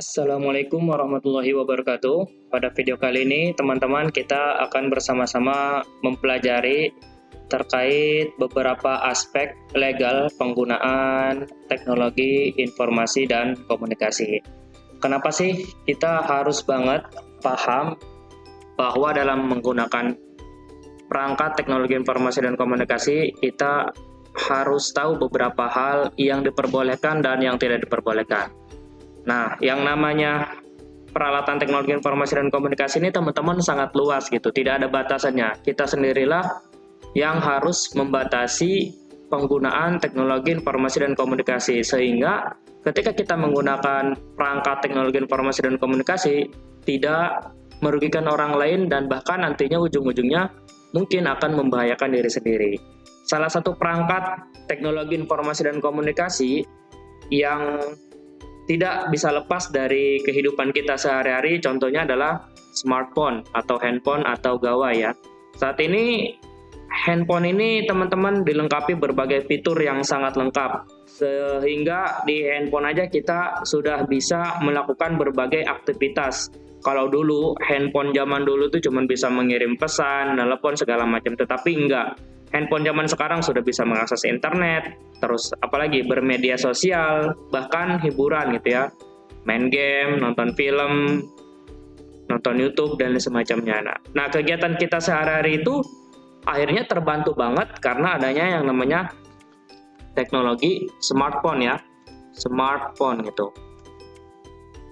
Assalamualaikum warahmatullahi wabarakatuh. Pada video kali ini, teman-teman, kita akan bersama-sama mempelajari terkait beberapa aspek legal penggunaan teknologi informasi dan komunikasi. Kenapa sih kita harus banget paham bahwa dalam menggunakan perangkat teknologi informasi dan komunikasi, kita harus tahu beberapa hal yang diperbolehkan dan yang tidak diperbolehkan. Nah, yang namanya peralatan teknologi informasi dan komunikasi ini teman-teman sangat luas gitu, tidak ada batasannya. Kita sendirilah yang harus membatasi penggunaan teknologi informasi dan komunikasi, sehingga ketika kita menggunakan perangkat teknologi informasi dan komunikasi tidak merugikan orang lain dan bahkan nantinya ujung-ujungnya mungkin akan membahayakan diri sendiri. Salah satu perangkat teknologi informasi dan komunikasi yang tidak bisa lepas dari kehidupan kita sehari-hari, contohnya adalah smartphone atau handphone atau gawai ya. Saat ini handphone ini teman-teman dilengkapi berbagai fitur yang sangat lengkap, sehingga di handphone aja kita sudah bisa melakukan berbagai aktivitas. Kalau dulu handphone zaman dulu tuh cuma bisa mengirim pesan, telepon segala macam, tetapi enggak. Handphone zaman sekarang sudah bisa mengakses internet, terus apalagi bermedia sosial, bahkan hiburan gitu ya, main game, nonton film, nonton YouTube dan semacamnya. Nah, kegiatan kita sehari-hari itu akhirnya terbantu banget karena adanya yang namanya teknologi smartphone ya, smartphone gitu,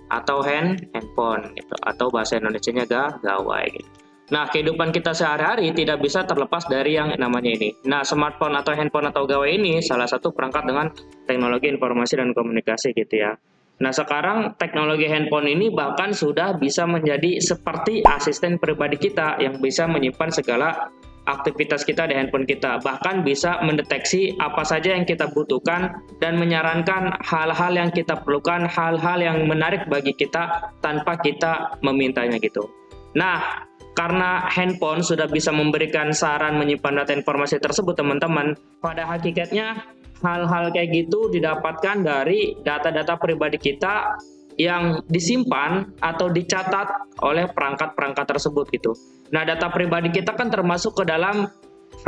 atau handphone gitu, atau bahasa Indonesianya gawai gitu. Nah, kehidupan kita sehari-hari tidak bisa terlepas dari yang namanya ini. Nah, smartphone atau handphone atau gawai ini salah satu perangkat dengan teknologi informasi dan komunikasi gitu ya. Nah, sekarang teknologi handphone ini bahkan sudah bisa menjadi seperti asisten pribadi kita yang bisa menyimpan segala aktivitas kita di handphone kita. Bahkan bisa mendeteksi apa saja yang kita butuhkan dan menyarankan hal-hal yang kita perlukan, hal-hal yang menarik bagi kita tanpa kita memintanya gitu. Nah, karena handphone sudah bisa memberikan saran menyimpan data informasi tersebut, teman-teman, pada hakikatnya hal-hal kayak gitu didapatkan dari data-data pribadi kita yang disimpan atau dicatat oleh perangkat-perangkat tersebut gitu. Nah, data pribadi kita kan termasuk ke dalam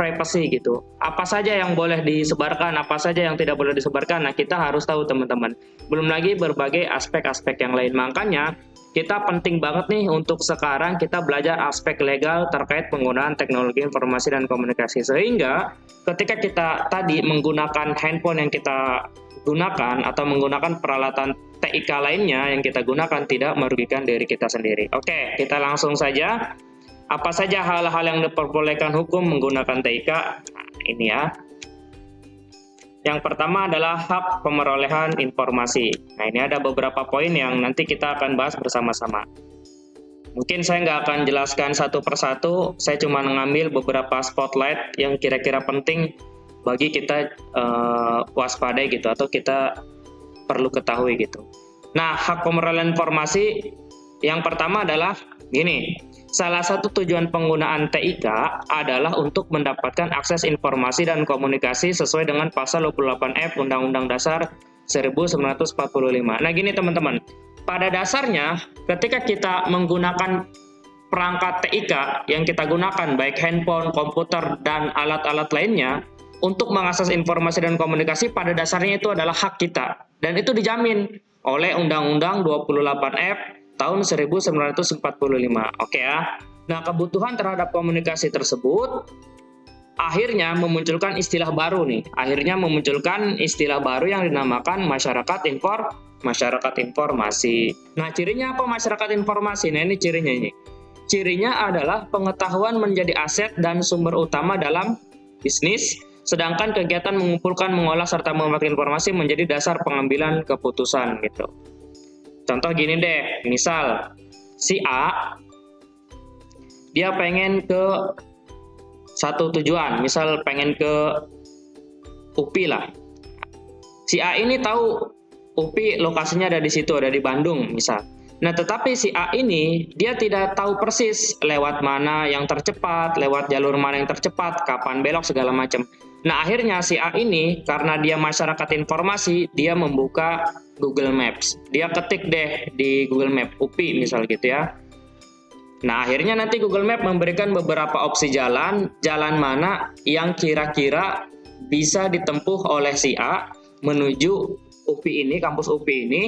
privacy gitu. Apa saja yang boleh disebarkan, apa saja yang tidak boleh disebarkan. Nah, kita harus tahu teman-teman. Belum lagi berbagai aspek-aspek yang lain. Makanya kita penting banget nih untuk sekarang kita belajar aspek legal terkait penggunaan teknologi informasi dan komunikasi. Sehingga ketika kita tadi menggunakan handphone yang kita gunakan atau menggunakan peralatan TIK lainnya yang kita gunakan tidak merugikan diri kita sendiri. Oke, kita langsung saja. Apa saja hal-hal yang diperbolehkan hukum menggunakan TIK? Nah, ini ya. Yang pertama adalah hak pemerolehan informasi. Nah, ini ada beberapa poin yang nanti kita akan bahas bersama-sama. Mungkin saya nggak akan jelaskan satu persatu, saya cuma mengambil beberapa spotlight yang kira-kira penting bagi kita waspadai gitu, atau kita perlu ketahui gitu. Nah, hak pemerolehan informasi yang pertama adalah gini. Salah satu tujuan penggunaan TIK adalah untuk mendapatkan akses informasi dan komunikasi sesuai dengan pasal 28F Undang-Undang Dasar 1945. Nah, gini teman-teman, pada dasarnya ketika kita menggunakan perangkat TIK yang kita gunakan, baik handphone, komputer, dan alat-alat lainnya, untuk mengakses informasi dan komunikasi pada dasarnya itu adalah hak kita. Dan itu dijamin oleh Undang-Undang 28F tahun 1945. Oke ya. Nah, kebutuhan terhadap komunikasi tersebut akhirnya memunculkan istilah baru nih. Akhirnya memunculkan istilah baru yang dinamakan masyarakat informasi. Nah, cirinya apa masyarakat informasi? Nah, ini cirinya ini. Cirinya adalah pengetahuan menjadi aset dan sumber utama dalam bisnis, sedangkan kegiatan mengumpulkan, mengolah serta memakai informasi menjadi dasar pengambilan keputusan gitu. Contoh gini deh, misal si A dia pengen ke satu tujuan, misal pengen ke UPI lah. Si A ini tahu UPI lokasinya ada di situ, ada di Bandung misal. Nah, tetapi si A ini dia tidak tahu persis lewat mana yang tercepat, lewat jalur mana yang tercepat, kapan belok segala macam. Nah, akhirnya si A ini karena dia masyarakat informasi, dia membuka Google Maps. Dia ketik deh di Google Map UPI misal gitu ya. Nah, akhirnya nanti Google Map memberikan beberapa opsi jalan mana yang kira-kira bisa ditempuh oleh si A menuju UPI ini, kampus UPI ini.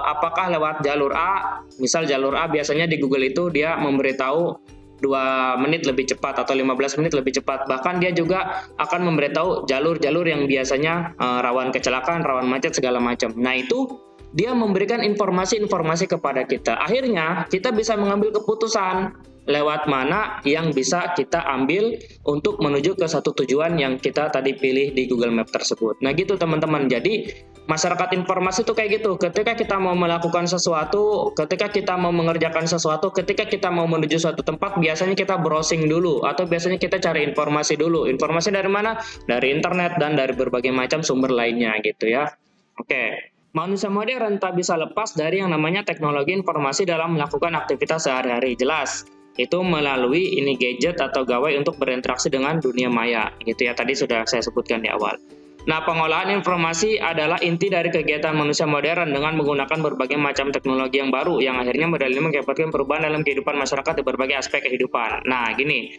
Apakah lewat jalur A? Misal jalur A biasanya di Google itu dia memberitahu 2 menit lebih cepat atau 15 menit lebih cepat. Bahkan dia juga akan memberitahu jalur-jalur yang biasanya rawan kecelakaan, rawan macet segala macam. Nah, itu dia memberikan informasi-informasi kepada kita. Akhirnya kita bisa mengambil keputusan lewat mana yang bisa kita ambil untuk menuju ke satu tujuan yang kita tadi pilih di Google Map tersebut. Nah gitu teman-teman, jadi masyarakat informasi itu kayak gitu. Ketika kita mau melakukan sesuatu, ketika kita mau mengerjakan sesuatu, ketika kita mau menuju suatu tempat, biasanya kita browsing dulu atau biasanya kita cari informasi dulu. Informasi dari mana? Dari internet dan dari berbagai macam sumber lainnya gitu ya. Oke. Manusia modern tak bisa lepas dari yang namanya teknologi informasi dalam melakukan aktivitas sehari-hari. Jelas, itu melalui ini gadget atau gawai untuk berinteraksi dengan dunia maya. Gitu ya, tadi sudah saya sebutkan di awal. Nah, pengolahan informasi adalah inti dari kegiatan manusia modern dengan menggunakan berbagai macam teknologi yang baru yang akhirnya mengakibatkan perubahan dalam kehidupan masyarakat di berbagai aspek kehidupan. Nah, gini.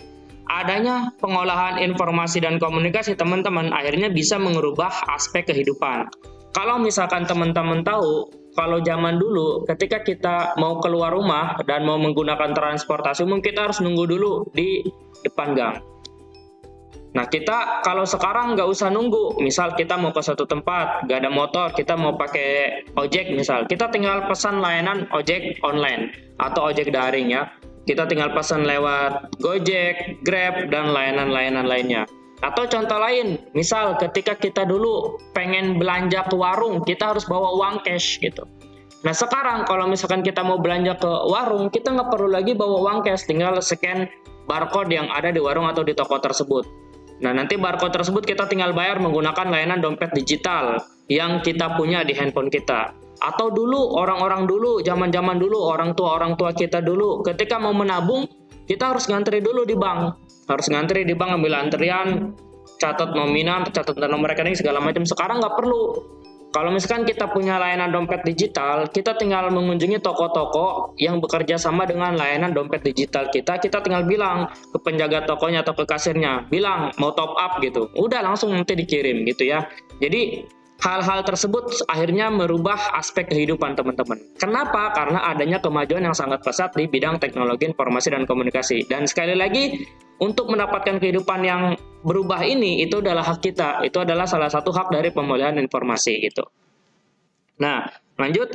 Adanya pengolahan informasi dan komunikasi teman-teman akhirnya bisa mengubah aspek kehidupan. Kalau misalkan teman-teman tahu, kalau zaman dulu ketika kita mau keluar rumah dan mau menggunakan transportasi umum, kita harus nunggu dulu di depan gang. Nah, kita kalau sekarang nggak usah nunggu. Misal kita mau ke suatu tempat, nggak ada motor, kita mau pakai ojek misal. Kita tinggal pesan layanan ojek online atau ojek daring ya. Kita tinggal pesan lewat Gojek, Grab, dan layanan-layanan lainnya. Atau contoh lain, misal ketika kita dulu pengen belanja ke warung, kita harus bawa uang cash gitu. Nah sekarang kalau misalkan kita mau belanja ke warung, kita nggak perlu lagi bawa uang cash, tinggal scan barcode yang ada di warung atau di toko tersebut. Nah nanti barcode tersebut kita tinggal bayar menggunakan layanan dompet digital yang kita punya di handphone kita. Atau dulu, orang-orang dulu, zaman-zaman dulu, orang tua kita dulu, ketika mau menabung, kita harus ngantri dulu di bank. Harus ngantri di bank, ambil antrian, catat nominal, catat nomor rekening, segala macam. Sekarang nggak perlu. Kalau misalkan kita punya layanan dompet digital, kita tinggal mengunjungi toko-toko yang bekerja sama dengan layanan dompet digital kita. Kita tinggal bilang ke penjaga tokonya atau ke kasirnya, bilang mau top up gitu. Udah langsung nanti dikirim gitu ya. Jadi hal-hal tersebut akhirnya merubah aspek kehidupan teman-teman. Kenapa? Karena adanya kemajuan yang sangat pesat di bidang teknologi informasi dan komunikasi. Dan sekali lagi, untuk mendapatkan kehidupan yang berubah ini, itu adalah hak kita. Itu adalah salah satu hak dari pemulihan informasi gitu. Nah, lanjut.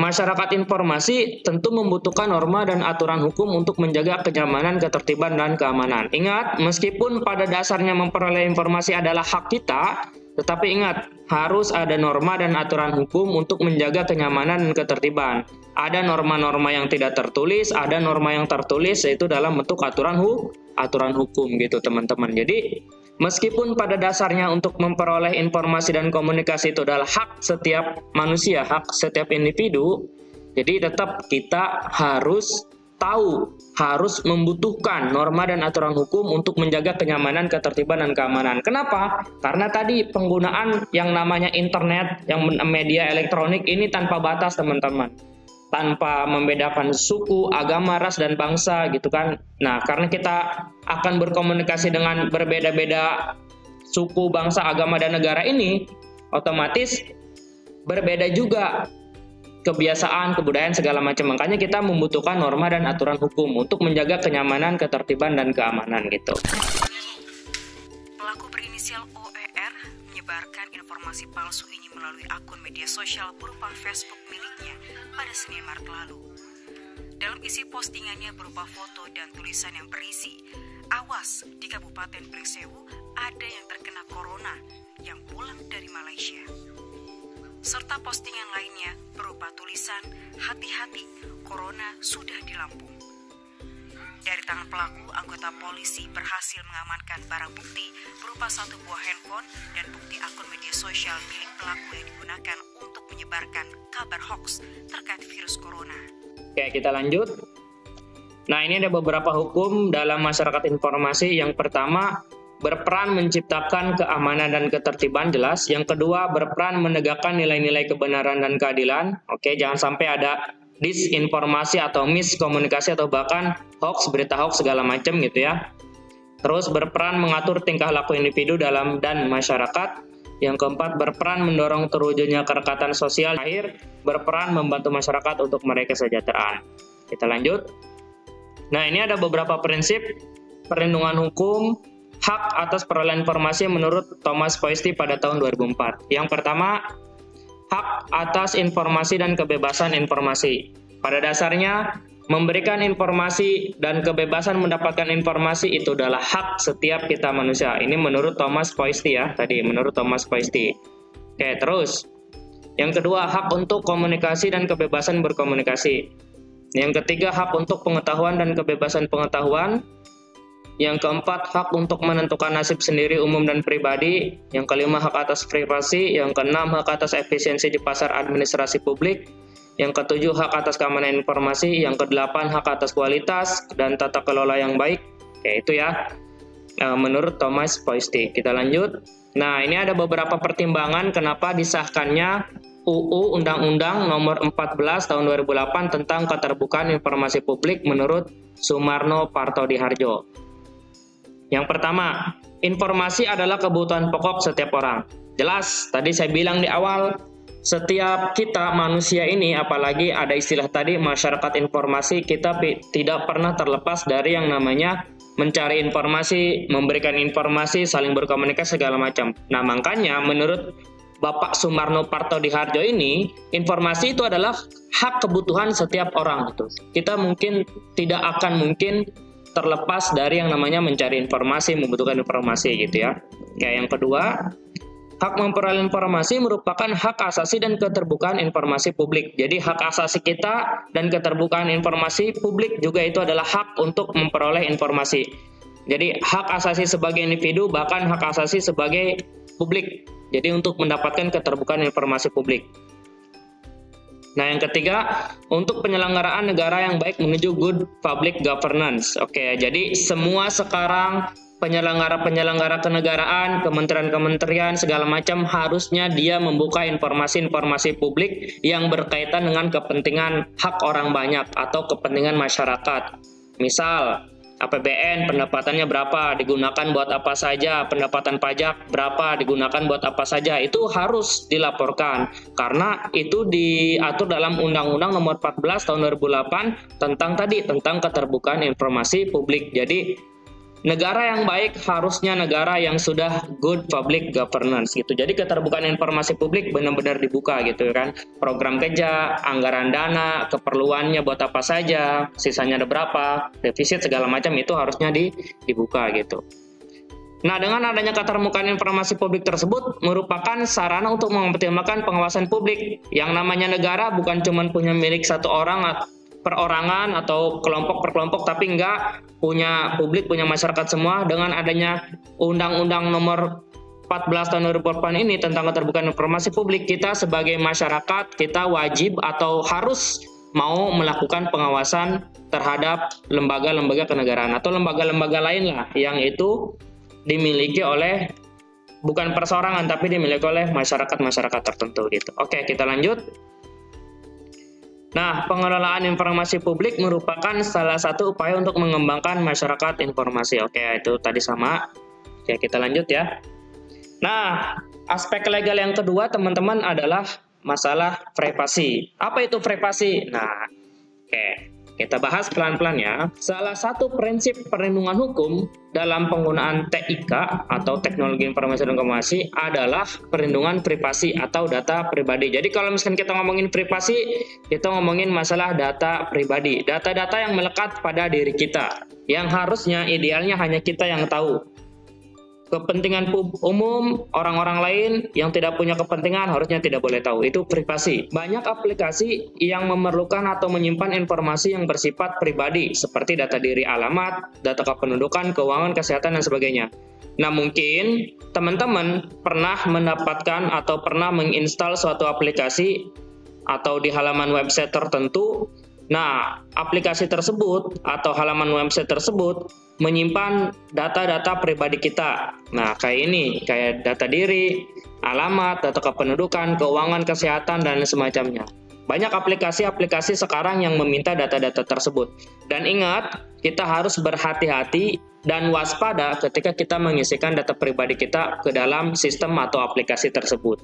Masyarakat informasi tentu membutuhkan norma dan aturan hukum untuk menjaga kenyamanan, ketertiban, dan keamanan. Ingat, meskipun pada dasarnya memperoleh informasi adalah hak kita, tetapi ingat, harus ada norma dan aturan hukum untuk menjaga kenyamanan dan ketertiban. Ada norma-norma yang tidak tertulis, ada norma yang tertulis, yaitu dalam bentuk aturan hukum gitu teman-teman. Jadi, meskipun pada dasarnya untuk memperoleh informasi dan komunikasi itu adalah hak setiap manusia, hak setiap individu, jadi tetap kita harus tahu, harus membutuhkan norma dan aturan hukum untuk menjaga kenyamanan, ketertiban, dan keamanan. Kenapa? Karena tadi penggunaan yang namanya internet, yang media elektronik ini tanpa batas teman-teman. Tanpa membedakan suku, agama, ras, dan bangsa gitu kan. Nah, karena kita akan berkomunikasi dengan berbeda-beda suku, bangsa, agama, dan negara ini, otomatis berbeda juga kebiasaan, kebudayaan, segala macam. Makanya kita membutuhkan norma dan aturan hukum untuk menjaga kenyamanan, ketertiban, dan keamanan gitu. Pelaku berinisial OER menyebarkan informasi palsu ini melalui akun media sosial berupa Facebook miliknya pada Senin Maret lalu. Dalam isi postingannya berupa foto dan tulisan yang berisi, "Awas, di Kabupaten Pringsewu ada yang terkena corona yang pulang dari Malaysia." Serta postingan lainnya berupa tulisan, "Hati-hati, corona sudah di Lampung." Dari tangan pelaku, anggota polisi berhasil mengamankan barang bukti berupa satu buah handphone dan bukti akun media sosial milik pelaku yang digunakan untuk menyebarkan kabar hoax terkait virus corona. Oke, kita lanjut. Nah, ini ada beberapa hukum dalam masyarakat informasi. Yang pertama, berperan menciptakan keamanan dan ketertiban, jelas. Yang kedua, berperan menegakkan nilai-nilai kebenaran dan keadilan. Oke, jangan sampai ada disinformasi atau miskomunikasi atau bahkan hoax, berita hoax segala macam gitu ya. Terus berperan mengatur tingkah laku individu dalam dan masyarakat. Yang keempat, berperan mendorong terwujudnya kerekatan sosial. Terakhir, berperan membantu masyarakat untuk meraih kesejahteraan. Kita lanjut. Nah, ini ada beberapa prinsip perlindungan hukum hak atas perolehan informasi menurut Thomas Poisty pada tahun 2004. Yang pertama, hak atas informasi dan kebebasan informasi. Pada dasarnya, memberikan informasi dan kebebasan mendapatkan informasi itu adalah hak setiap kita manusia. Ini menurut Thomas Poisty ya, menurut Thomas Poisty. Oke, terus. Yang kedua, hak untuk komunikasi dan kebebasan berkomunikasi. Yang ketiga, hak untuk pengetahuan dan kebebasan pengetahuan. Yang keempat, hak untuk menentukan nasib sendiri umum dan pribadi. Yang kelima, hak atas privasi. Yang keenam, hak atas efisiensi di pasar administrasi publik. Yang ketujuh, hak atas keamanan informasi. Yang kedelapan, hak atas kualitas dan tata kelola yang baik. Oke, itu ya menurut Thomas Poisty. Kita lanjut. Nah, ini ada beberapa pertimbangan kenapa disahkannya UU Undang-Undang Nomor 14 Tahun 2008 tentang Keterbukaan Informasi Publik menurut Sumarno Partodihardjo. Yang pertama, informasi adalah kebutuhan pokok setiap orang. Jelas, tadi saya bilang di awal, setiap kita manusia ini, apalagi ada istilah tadi masyarakat informasi, kita tidak pernah terlepas dari yang namanya mencari informasi, memberikan informasi, saling berkomunikasi segala macam. Nah, makanya menurut Bapak Sumarno Partodihardjo ini, informasi itu adalah hak kebutuhan setiap orang gitu. Kita tidak akan mungkin terlepas dari yang namanya mencari informasi, membutuhkan informasi gitu ya. Yang kedua, hak memperoleh informasi merupakan hak asasi dan keterbukaan informasi publik. Jadi hak asasi kita dan keterbukaan informasi publik juga itu adalah hak untuk memperoleh informasi. Jadi hak asasi sebagai individu bahkan hak asasi sebagai publik. Jadi untuk mendapatkan keterbukaan informasi publik. Nah, yang ketiga, untuk penyelenggaraan negara yang baik menuju good public governance. Oke, jadi semua sekarang penyelenggara kenegaraan, kementerian-kementerian segala macam harusnya dia membuka informasi-informasi publik yang berkaitan dengan kepentingan hak orang banyak atau kepentingan masyarakat. Misal, APBN pendapatannya berapa, digunakan buat apa saja, pendapatan pajak berapa, digunakan buat apa saja, itu harus dilaporkan karena itu diatur dalam Undang-Undang Nomor 14 Tahun 2008 tentang keterbukaan informasi publik. Jadi negara yang baik harusnya negara yang sudah good public governance gitu. Jadi keterbukaan informasi publik benar-benar dibuka gitu kan. Program kerja, anggaran dana, keperluannya buat apa saja, sisanya ada berapa, defisit segala macam itu harusnya dibuka gitu. Nah, dengan adanya keterbukaan informasi publik tersebut merupakan sarana untuk mengoptimalkan pengawasan publik. Yang namanya negara bukan cuma punya milik satu orang perorangan atau kelompok per kelompok, tapi enggak punya publik, punya masyarakat semua. Dengan adanya Undang-Undang Nomor 14 Tahun 2008 ini tentang keterbukaan informasi publik, kita sebagai masyarakat kita wajib atau harus mau melakukan pengawasan terhadap lembaga-lembaga kenegaraan atau lembaga-lembaga lain lah yang itu dimiliki oleh bukan perseorangan tapi dimiliki oleh masyarakat tertentu gitu. Oke, kita lanjut. Nah, pengelolaan informasi publik merupakan salah satu upaya untuk mengembangkan masyarakat informasi. Oke, itu tadi sama. Oke, kita lanjut ya. Nah, aspek legal yang kedua, teman-teman, adalah masalah privasi. Apa itu privasi? Nah, oke. Kita bahas pelan-pelan ya. Salah satu prinsip perlindungan hukum dalam penggunaan TIK atau Teknologi Informasi dan Komunikasi adalah perlindungan privasi atau data pribadi. Jadi kalau misalkan kita ngomongin privasi, kita ngomongin masalah data pribadi. Data-data yang melekat pada diri kita, yang harusnya idealnya hanya kita yang tahu. Kepentingan umum orang-orang lain yang tidak punya kepentingan harusnya tidak boleh tahu. Itu privasi. Banyak aplikasi yang memerlukan atau menyimpan informasi yang bersifat pribadi seperti data diri, alamat, data kependudukan, keuangan, kesehatan, dan sebagainya. Nah, mungkin teman-teman pernah mendapatkan atau pernah menginstal suatu aplikasi atau di halaman website tertentu Nah, aplikasi tersebut atau halaman website tersebut menyimpan data-data pribadi kita. Nah, kayak ini, kayak data diri, alamat, data kependudukan, keuangan, kesehatan, dan semacamnya. Banyak aplikasi-aplikasi sekarang yang meminta data-data tersebut. Dan ingat, kita harus berhati-hati dan waspada ketika kita mengisikan data pribadi kita ke dalam sistem atau aplikasi tersebut.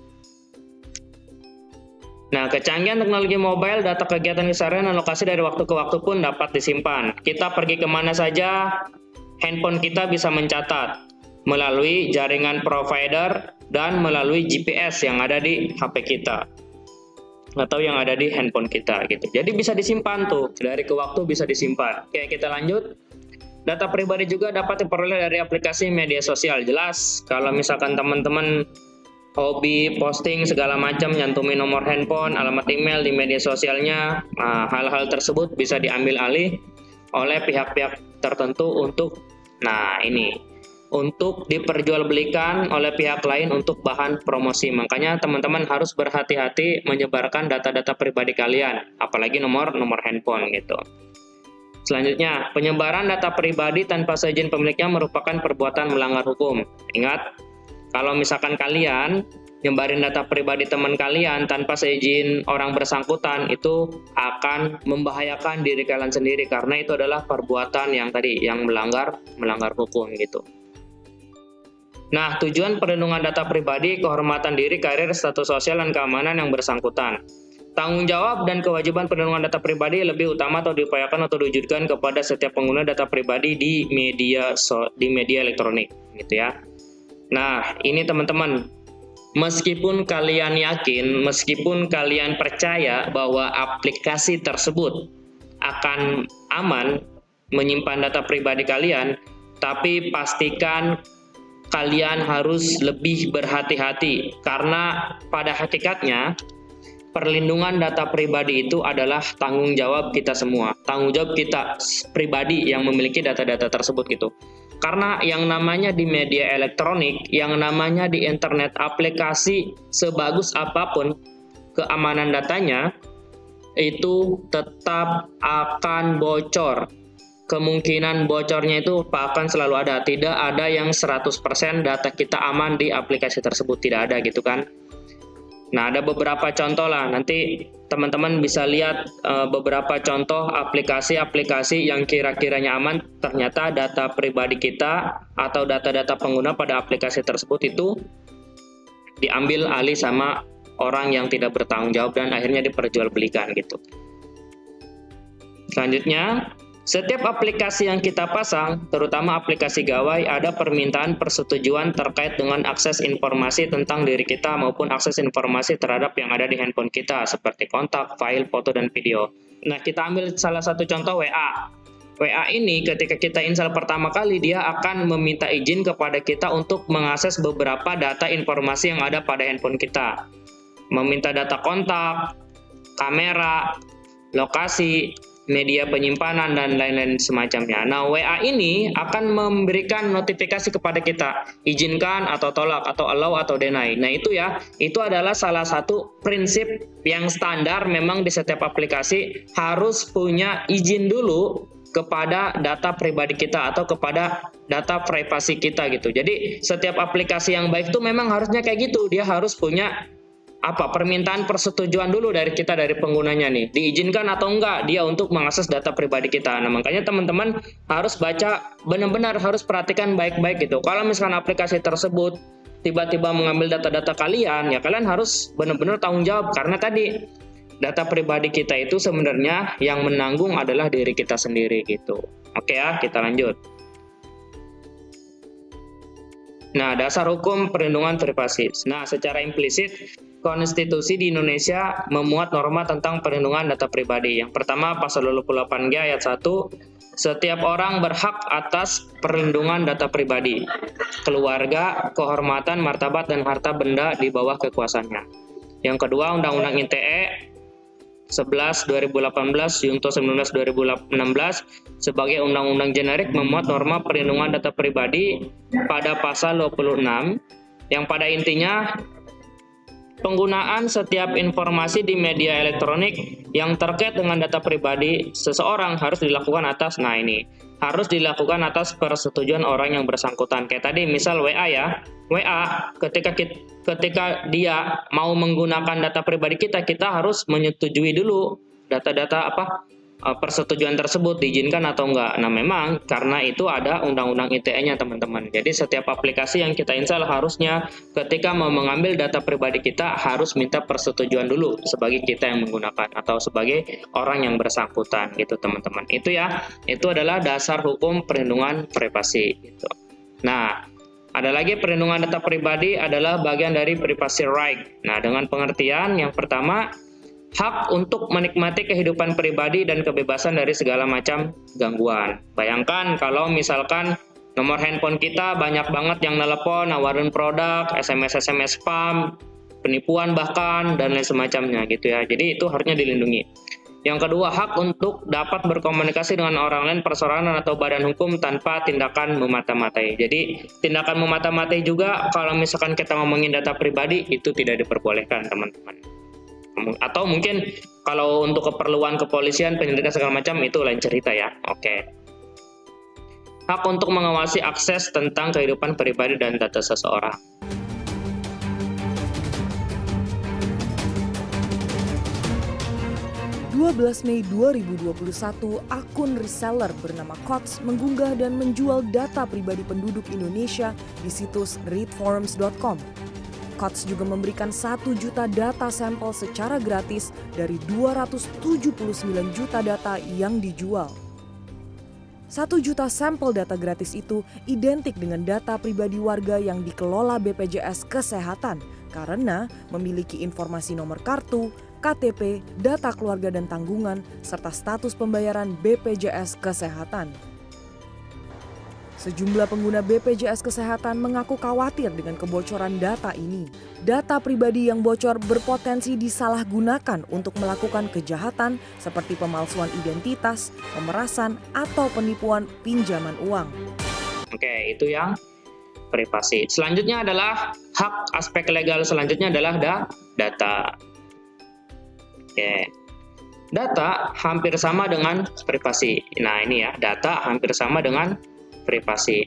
Nah, kecanggihan teknologi mobile, data kegiatan keseharian dan lokasi dari waktu ke waktu pun dapat disimpan. Kita pergi kemana saja, handphone kita bisa mencatat melalui jaringan provider dan melalui GPS yang ada di HP kita atau yang ada di handphone kita gitu. Jadi bisa disimpan tuh, dari ke waktu bisa disimpan. Oke, kita lanjut. Data pribadi juga dapat diperoleh dari aplikasi media sosial. Jelas, kalau misalkan teman-teman hobi posting segala macam, nyantumin nomor handphone, alamat email di media sosialnya, hal-hal tersebut bisa diambil alih oleh pihak-pihak tertentu untuk diperjualbelikan oleh pihak lain untuk bahan promosi. Makanya teman-teman harus berhati-hati menyebarkan data-data pribadi kalian, apalagi nomor handphone gitu. Selanjutnya, penyebaran data pribadi tanpa seizin pemiliknya merupakan perbuatan melanggar hukum. Ingat, kalau misalkan kalian nyebarin data pribadi teman kalian tanpa seizin orang bersangkutan, itu akan membahayakan diri kalian sendiri karena itu adalah perbuatan yang melanggar hukum gitu. Nah, tujuan perlindungan data pribadi, kehormatan diri, karir, status sosial, dan keamanan yang bersangkutan. Tanggung jawab dan kewajiban perlindungan data pribadi lebih utama atau diupayakan atau diwujudkan kepada setiap pengguna data pribadi di media elektronik gitu ya. Nah, ini teman-teman, meskipun kalian yakin, meskipun kalian percaya bahwa aplikasi tersebut akan aman menyimpan data pribadi kalian, tapi pastikan kalian harus lebih berhati-hati karena pada hakikatnya perlindungan data pribadi itu adalah tanggung jawab kita semua, tanggung jawab kita pribadi yang memiliki data-data tersebut gitu. Karena yang namanya di media elektronik, yang namanya di internet, aplikasi sebagus apapun keamanan datanya itu tetap akan bocor. Kemungkinan bocornya itu akan selalu ada. Tidak ada yang 100% data kita aman di aplikasi tersebut, tidak ada gitu kan. Nah, ada beberapa contoh lah. Nanti teman-teman bisa lihat beberapa contoh aplikasi-aplikasi yang kira-kiranya aman. Ternyata data pribadi kita atau data-data pengguna pada aplikasi tersebut itu diambil alih sama orang yang tidak bertanggung jawab dan akhirnya diperjualbelikan gitu. Selanjutnya, setiap aplikasi yang kita pasang, terutama aplikasi gawai, ada permintaan persetujuan terkait dengan akses informasi tentang diri kita maupun akses informasi terhadap yang ada di handphone kita, seperti kontak, file, foto, dan video. Nah, kita ambil salah satu contoh WA. WA ini ketika kita install pertama kali, dia akan meminta izin kepada kita untuk mengakses beberapa data informasi yang ada pada handphone kita. Meminta data kontak, kamera, lokasi, media penyimpanan, dan lain-lain semacamnya. Nah, WA ini akan memberikan notifikasi kepada kita, izinkan atau tolak, atau allow atau deny. Nah, itu adalah salah satu prinsip yang standar memang di setiap aplikasi harus punya izin dulu kepada data pribadi kita atau kepada data privasi kita gitu. Jadi, setiap aplikasi yang baik itu memang harusnya kayak gitu. Dia harus punya permintaan persetujuan dulu dari kita, dari penggunanya nih, diizinkan atau enggak dia untuk mengakses data pribadi kita. Nah, makanya teman-teman harus baca, benar-benar harus perhatikan baik-baik gitu. Kalau misalkan aplikasi tersebut tiba-tiba mengambil data-data kalian, ya kalian harus benar-benar tanggung jawab karena tadi data pribadi kita itu sebenarnya yang menanggung adalah diri kita sendiri gitu. Oke ya, kita lanjut. Nah, dasar hukum perlindungan privasi. Nah, secara implisit konstitusi di Indonesia memuat norma tentang perlindungan data pribadi. Yang pertama, pasal 28G ayat 1, setiap orang berhak atas perlindungan data pribadi, keluarga, kehormatan, martabat, dan harta benda di bawah kekuasaannya. Yang kedua, Undang-Undang ITE 11/2018 Junto 19/2016 sebagai undang-undang generik memuat norma perlindungan data pribadi pada pasal 26 yang pada intinya penggunaan setiap informasi di media elektronik yang terkait dengan data pribadi seseorang harus dilakukan harus dilakukan atas persetujuan orang yang bersangkutan. Kayak tadi misal WA ya, WA ketika dia mau menggunakan data pribadi kita harus menyetujui dulu data-data persetujuan tersebut diizinkan atau enggak. Nah, memang karena itu ada undang-undang ITE-nya, teman-teman. Jadi setiap aplikasi yang kita install harusnya ketika mau mengambil data pribadi kita harus minta persetujuan dulu sebagai kita yang menggunakan atau sebagai orang yang bersangkutan gitu, teman-teman. Itu ya, itu adalah dasar hukum perlindungan privasi gitu. Nah, ada lagi perlindungan data pribadi adalah bagian dari privacy right. Nah, dengan pengertian yang pertama, hak untuk menikmati kehidupan pribadi dan kebebasan dari segala macam gangguan. Bayangkan kalau misalkan nomor handphone kita banyak banget yang nelpon, nawarin produk, SMS spam, penipuan bahkan, dan lain semacamnya gitu ya. Jadi itu harusnya dilindungi. Yang kedua, hak untuk dapat berkomunikasi dengan orang lain, perseorangan atau badan hukum tanpa tindakan memata-matai. Jadi tindakan memata-matai juga kalau misalkan kita ngomongin data pribadi itu tidak diperbolehkan, teman-teman. Atau mungkin kalau untuk keperluan kepolisian, penyelidikan segala macam itu lain cerita ya. Oke. Hak untuk mengawasi akses tentang kehidupan pribadi dan data seseorang. Mei 2021, akun reseller bernama Kots mengunggah dan menjual data pribadi penduduk Indonesia di situs readforums.com. Kots juga memberikan 1 juta data sampel secara gratis dari 279 juta data yang dijual. 1 juta sampel data gratis itu identik dengan data pribadi warga yang dikelola BPJS Kesehatan karena memiliki informasi nomor kartu, KTP, data keluarga dan tanggungan, serta status pembayaran BPJS Kesehatan. Sejumlah pengguna BPJS Kesehatan mengaku khawatir dengan kebocoran data ini. Data pribadi yang bocor berpotensi disalahgunakan untuk melakukan kejahatan seperti pemalsuan identitas, pemerasan, atau penipuan pinjaman uang. Oke, itu yang privasi. Selanjutnya adalah hak aspek legal selanjutnya adalah data. Oke. Data hampir sama dengan privasi. Nah, ini ya, data hampir sama dengan privasi.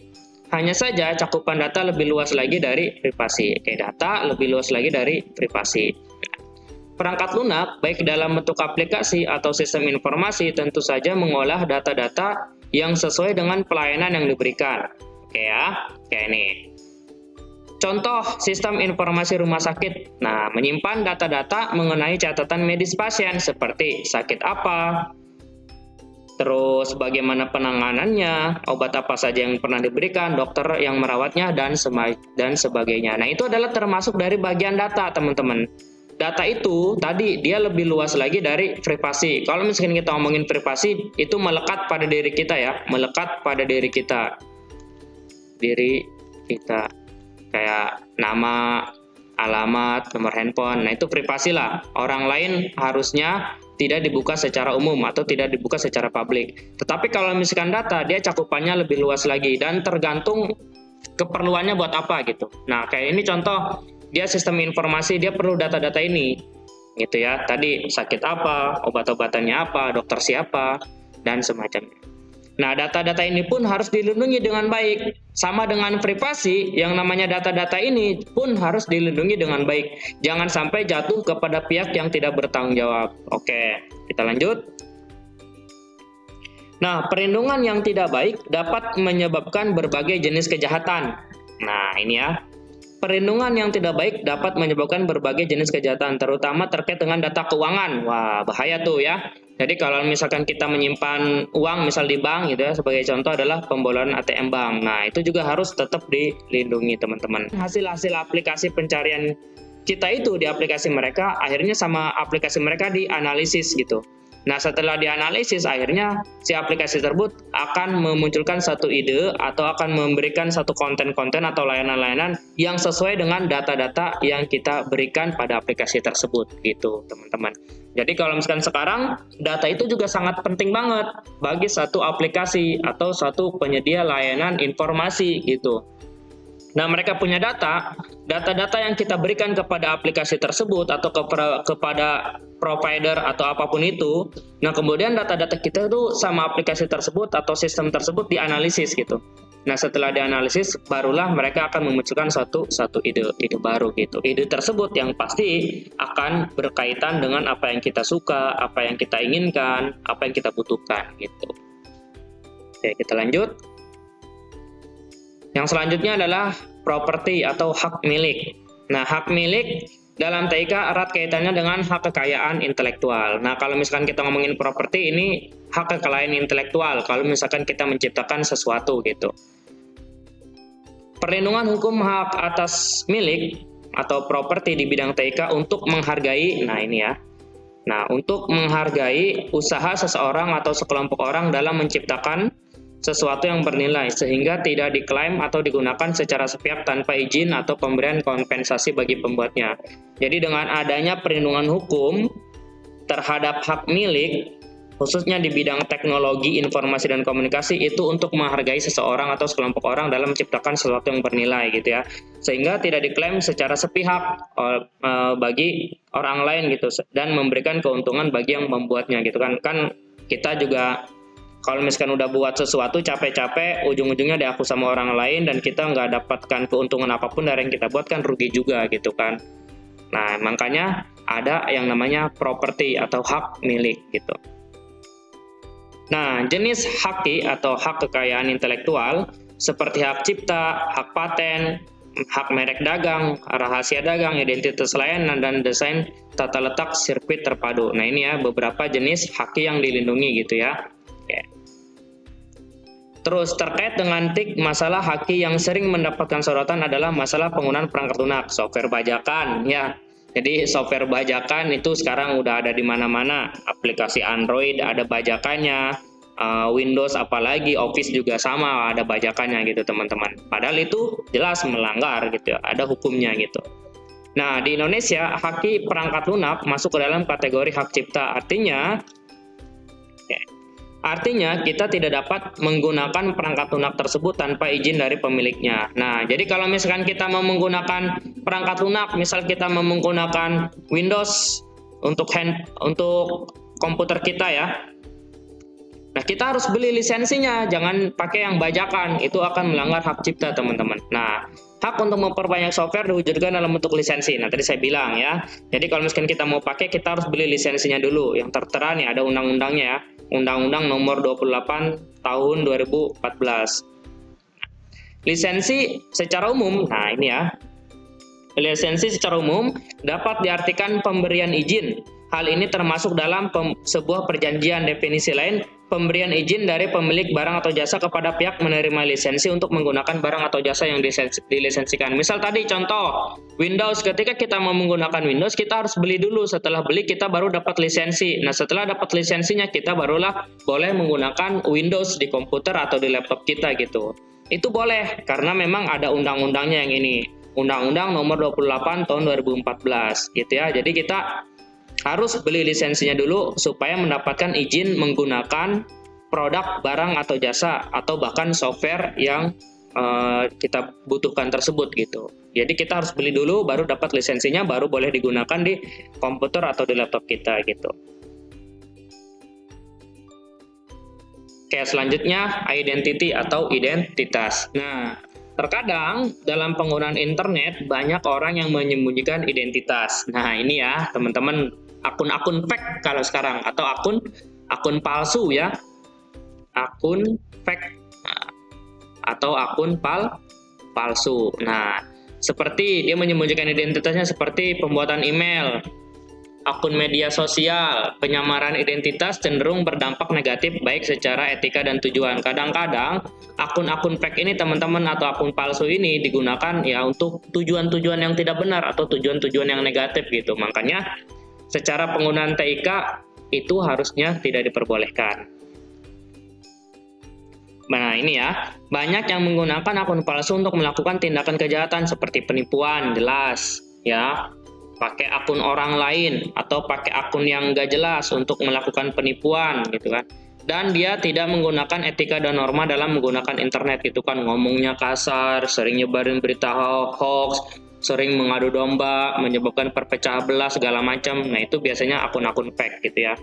Hanya saja cakupan data lebih luas lagi dari privasi. Oke, data lebih luas lagi dari privasi. Perangkat lunak, baik dalam bentuk aplikasi atau sistem informasi, tentu saja mengolah data-data yang sesuai dengan pelayanan yang diberikan. Oke ya, kayak ini. Contoh sistem informasi rumah sakit. Nah, menyimpan data-data mengenai catatan medis pasien seperti sakit apa, terus bagaimana penanganannya, obat apa saja yang pernah diberikan, dokter yang merawatnya, dan sebagainya. Nah, itu adalah termasuk dari bagian data, teman-teman. Data itu tadi dia lebih luas lagi dari privasi. Kalau misalkan kita ngomongin privasi, itu melekat pada diri kita ya, melekat pada diri kita. Kayak nama, alamat, nomor handphone. Nah, itu privasi lah. Orang lain harusnya tidak dibuka secara umum atau tidak dibuka secara publik. Tetapi kalau misalkan data, dia cakupannya lebih luas lagi dan tergantung keperluannya buat apa gitu. Nah, kayak ini contoh, dia sistem informasi, dia perlu data-data ini. Gitu ya. Tadi sakit apa, obat-obatannya apa, dokter siapa, dan semacamnya. Nah, data-data ini pun harus dilindungi dengan baik. Sama dengan privasi, yang namanya data-data ini pun harus dilindungi dengan baik. Jangan sampai jatuh kepada pihak yang tidak bertanggung jawab. Oke, kita lanjut. Nah, perlindungan yang tidak baik dapat menyebabkan berbagai jenis kejahatan. Nah, ini ya. Perlindungan yang tidak baik dapat menyebabkan berbagai jenis kejahatan, terutama terkait dengan data keuangan. Wah, bahaya tuh ya. Jadi kalau misalkan kita menyimpan uang misal di bank gitu ya, sebagai contoh adalah pemboloran ATM bank. Nah, itu juga harus tetap dilindungi, teman-teman. Hasil-hasil aplikasi pencarian kita itu di aplikasi mereka, akhirnya sama aplikasi mereka dianalisis gitu. Nah, setelah dianalisis, akhirnya si aplikasi tersebut akan memunculkan satu ide atau akan memberikan satu konten-konten atau layanan-layanan yang sesuai dengan data-data yang kita berikan pada aplikasi tersebut gitu, teman-teman. Jadi kalau misalkan sekarang, data itu juga sangat penting banget bagi satu aplikasi atau satu penyedia layanan informasi gitu. Nah, mereka punya data-data yang kita berikan kepada aplikasi tersebut atau kepada provider atau apapun itu. Nah, kemudian data-data kita itu sama aplikasi tersebut atau sistem tersebut dianalisis gitu. Nah, setelah dianalisis, barulah mereka akan memunculkan satu ide baru gitu. Ide tersebut yang pasti akan berkaitan dengan apa yang kita suka, apa yang kita inginkan, apa yang kita butuhkan gitu. Oke, kita lanjut. Yang selanjutnya adalah properti atau hak milik. Nah, hak milik dalam TIK erat kaitannya dengan hak kekayaan intelektual. Nah, kalau misalkan kita ngomongin properti, ini hak kekayaan intelektual. Kalau misalkan kita menciptakan sesuatu gitu. Perlindungan hukum hak atas milik atau properti di bidang TIK untuk menghargai, nah ini ya. Nah, untuk menghargai usaha seseorang atau sekelompok orang dalam menciptakan sesuatu yang bernilai sehingga tidak diklaim atau digunakan secara sepihak tanpa izin atau pemberian kompensasi bagi pembuatnya. Jadi dengan adanya perlindungan hukum terhadap hak milik, khususnya di bidang teknologi, informasi, dan komunikasi, itu untuk menghargai seseorang atau sekelompok orang dalam menciptakan sesuatu yang bernilai gitu ya, sehingga tidak diklaim secara sepihak bagi orang lain gitu dan memberikan keuntungan bagi yang membuatnya gitu kan kita juga kalau misalkan udah buat sesuatu capek-capek, ujung-ujungnya diaku sama orang lain dan kita nggak dapatkan keuntungan apapun dari yang kita buat, kan rugi juga gitu kan. Nah, makanya ada yang namanya properti atau hak milik gitu. Nah, jenis haki atau hak kekayaan intelektual seperti hak cipta, hak paten, hak merek dagang, rahasia dagang, identitas layanan, dan desain tata letak sirkuit terpadu. Nah, ini ya beberapa jenis haki yang dilindungi gitu ya. Oke. Terus terkait dengan TIK, masalah haki yang sering mendapatkan sorotan adalah masalah penggunaan perangkat lunak, software bajakan ya. Jadi software bajakan itu sekarang udah ada di mana-mana. Aplikasi Android ada bajakannya, Windows apalagi, Office juga sama ada bajakannya gitu teman-teman. Padahal itu jelas melanggar gitu, ada hukumnya gitu. Nah, di Indonesia haki perangkat lunak masuk ke dalam kategori hak cipta. Artinya kita tidak dapat menggunakan perangkat lunak tersebut tanpa izin dari pemiliknya. Nah, jadi kalau misalkan kita mau menggunakan perangkat lunak, misal kita mau menggunakan Windows untuk komputer kita ya. Nah, kita harus beli lisensinya, jangan pakai yang bajakan, itu akan melanggar hak cipta teman-teman. Nah, hak untuk memperbanyak software diwujudkan dalam bentuk lisensi. Nah, tadi saya bilang ya. Jadi kalau misalkan kita mau pakai, kita harus beli lisensinya dulu. Yang tertera nih ada undang-undangnya ya. Undang-Undang Nomor 28 Tahun 2014. Lisensi secara umum, nah ini ya. Lisensi secara umum dapat diartikan pemberian izin. Hal ini termasuk dalam sebuah perjanjian. Definisi lain, pemberian izin dari pemilik barang atau jasa kepada pihak menerima lisensi untuk menggunakan barang atau jasa yang dilisensikan. Misal tadi contoh Windows, ketika kita mau menggunakan Windows, kita harus beli dulu. Setelah beli kita baru dapat lisensi. Nah, setelah dapat lisensinya kita barulah boleh menggunakan Windows di komputer atau di laptop kita gitu. Itu boleh karena memang ada undang-undangnya yang ini. Undang-Undang Nomor 28 Tahun 2014 gitu ya. Jadi kita harus beli lisensinya dulu supaya mendapatkan izin menggunakan produk, barang, atau jasa atau bahkan software yang kita butuhkan tersebut gitu. Jadi kita harus beli dulu baru dapat lisensinya, baru boleh digunakan di komputer atau di laptop kita gitu. Oke, selanjutnya identity atau identitas. Nah, terkadang dalam penggunaan internet banyak orang yang menyembunyikan identitas. Nah, ini ya teman-teman, akun-akun fake kalau sekarang atau akun palsu ya. Akun fake atau akun palsu. Nah, seperti dia menyembunyikan identitasnya seperti pembuatan email, akun media sosial. Penyamaran identitas cenderung berdampak negatif baik secara etika dan tujuan. Kadang-kadang akun-akun fake ini teman-teman atau akun palsu ini digunakan ya untuk tujuan-tujuan yang tidak benar atau tujuan-tujuan yang negatif gitu. Makanya secara penggunaan TIK itu harusnya tidak diperbolehkan. Nah, ini ya, banyak yang menggunakan akun palsu untuk melakukan tindakan kejahatan seperti penipuan, jelas ya. Pakai akun orang lain atau pakai akun yang nggak jelas untuk melakukan penipuan gitu kan. dan dia tidak menggunakan etika dan norma dalam menggunakan internet gitu kan, ngomongnya kasar, sering nyebarin berita hoax, sering mengadu domba, menyebabkan perpecah belah segala macam. Nah, itu biasanya akun-akun fake gitu ya.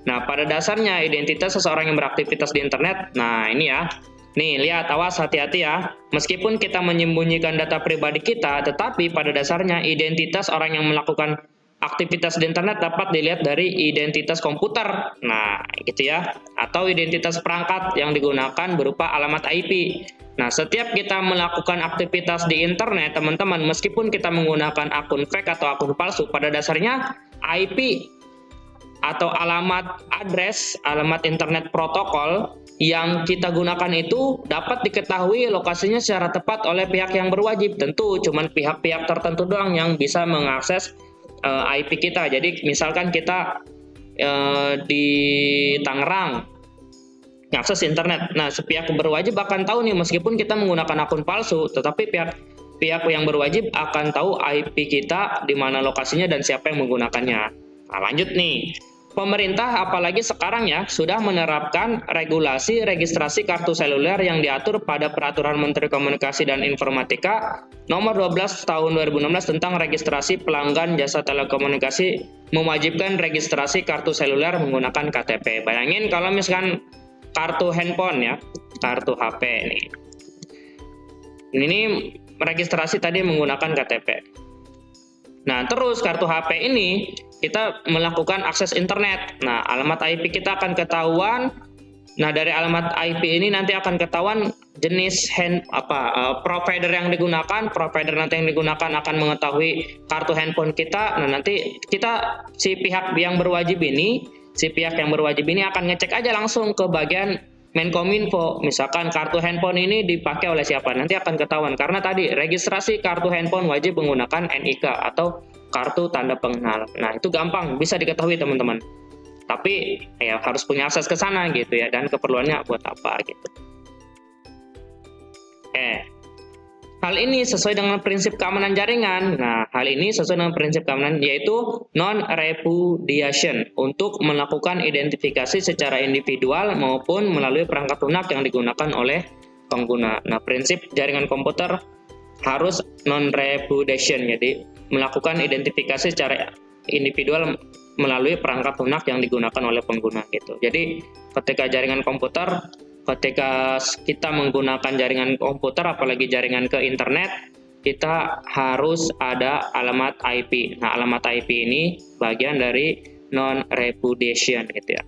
Nah, pada dasarnya identitas seseorang yang beraktivitas di internet, nah ini ya. Nih, lihat, awas, hati-hati ya. Meskipun kita menyembunyikan data pribadi kita, tetapi pada dasarnya identitas orang yang melakukan aktivitas di internet dapat dilihat dari identitas komputer. Nah, gitu ya. Atau identitas perangkat yang digunakan berupa alamat IP. Nah, setiap kita melakukan aktivitas di internet, teman-teman, meskipun kita menggunakan akun fake atau akun palsu, pada dasarnya IP atau alamat address, alamat internet protokol yang kita gunakan itu dapat diketahui lokasinya secara tepat oleh pihak yang berwajib. Tentu cuman pihak-pihak tertentu doang yang bisa mengakses IP kita. Jadi misalkan kita di Tangerang ngakses internet. Nah, pihak berwajib akan tahu nih meskipun kita menggunakan akun palsu, tetapi pihak yang berwajib akan tahu IP kita di mana lokasinya dan siapa yang menggunakannya. Nah, lanjut nih. Pemerintah apalagi sekarang ya sudah menerapkan regulasi registrasi kartu seluler yang diatur pada Peraturan Menteri Komunikasi dan Informatika Nomor 12 Tahun 2016 tentang registrasi pelanggan jasa telekomunikasi, mewajibkan registrasi kartu seluler menggunakan KTP. Bayangin kalau misalkan kartu handphone ya, kartu HP nih. Ini registrasi tadi menggunakan KTP. Nah, terus kartu HP ini kita melakukan akses internet. Nah, alamat IP kita akan ketahuan. Nah, dari alamat IP ini nanti akan ketahuan jenis provider yang digunakan. Provider nanti yang digunakan akan mengetahui kartu handphone kita. Nah, nanti kita si pihak yang berwajib ini akan ngecek aja langsung ke bagian Menkominfo. Misalkan kartu handphone ini dipakai oleh siapa, nanti akan ketahuan. Karena tadi registrasi kartu handphone wajib menggunakan NIK atau kartu tanda pengenal. Nah, itu gampang, bisa diketahui teman-teman. Tapi ya harus punya akses ke sana gitu ya, dan keperluannya buat apa gitu. Hal ini sesuai dengan prinsip keamanan jaringan. Nah, hal ini sesuai dengan prinsip keamanan yaitu non-repudiation untuk melakukan identifikasi secara individual maupun melalui perangkat lunak yang digunakan oleh pengguna. Nah, prinsip jaringan komputer harus non-repudiation, jadi melakukan identifikasi secara individual melalui perangkat lunak yang digunakan oleh pengguna gitu. Jadi ketika jaringan komputer, ketika kita menggunakan jaringan komputer apalagi jaringan ke internet, kita harus ada alamat IP. Nah, alamat IP ini bagian dari non-repudiation gitu ya.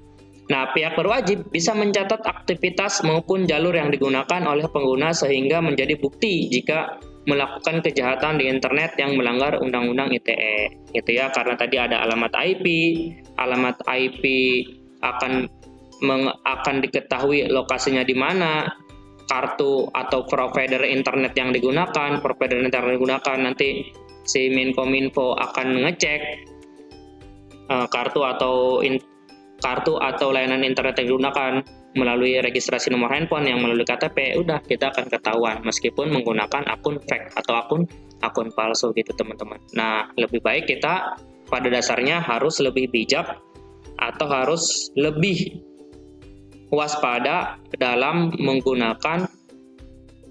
Nah, pihak berwajib bisa mencatat aktivitas maupun jalur yang digunakan oleh pengguna sehingga menjadi bukti jika melakukan kejahatan di internet yang melanggar Undang-Undang ITE gitu ya. Karena tadi ada alamat IP akan diketahui lokasinya di mana, kartu atau provider internet yang digunakan, nanti si Menkominfo akan ngecek kartu atau layanan internet yang digunakan melalui registrasi nomor handphone yang melalui KTP. Udah, kita akan ketahuan meskipun menggunakan akun fake atau akun palsu gitu teman-teman. Nah, lebih baik kita pada dasarnya harus lebih bijak atau harus lebih waspada dalam menggunakan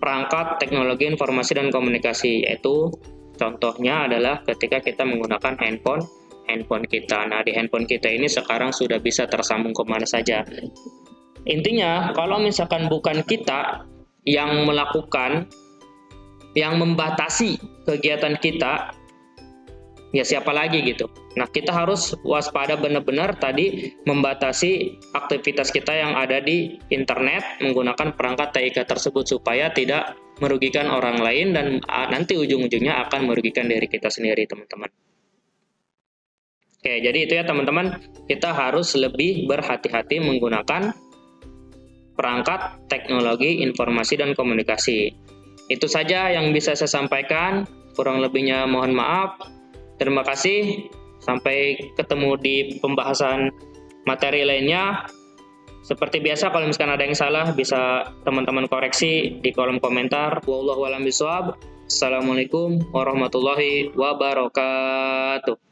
perangkat teknologi informasi dan komunikasi, yaitu contohnya adalah ketika kita menggunakan handphone kita. Nah, di handphone kita ini sekarang sudah bisa tersambung kemana saja. Intinya, kalau misalkan bukan kita yang membatasi kegiatan kita, ya siapa lagi gitu. Nah, kita harus waspada benar-benar tadi membatasi aktivitas kita yang ada di internet menggunakan perangkat TIK tersebut supaya tidak merugikan orang lain dan nanti ujung-ujungnya akan merugikan diri kita sendiri, teman-teman. Oke, jadi itu ya teman-teman, kita harus lebih berhati-hati menggunakan perangkat teknologi informasi dan komunikasi. Itu saja yang bisa saya sampaikan, kurang lebihnya mohon maaf. Terima kasih. Sampai ketemu di pembahasan materi lainnya. Seperti biasa, kalau misalkan ada yang salah, bisa teman-teman koreksi di kolom komentar. Wallahu a'lam bishawab. Assalamualaikum warahmatullahi wabarakatuh.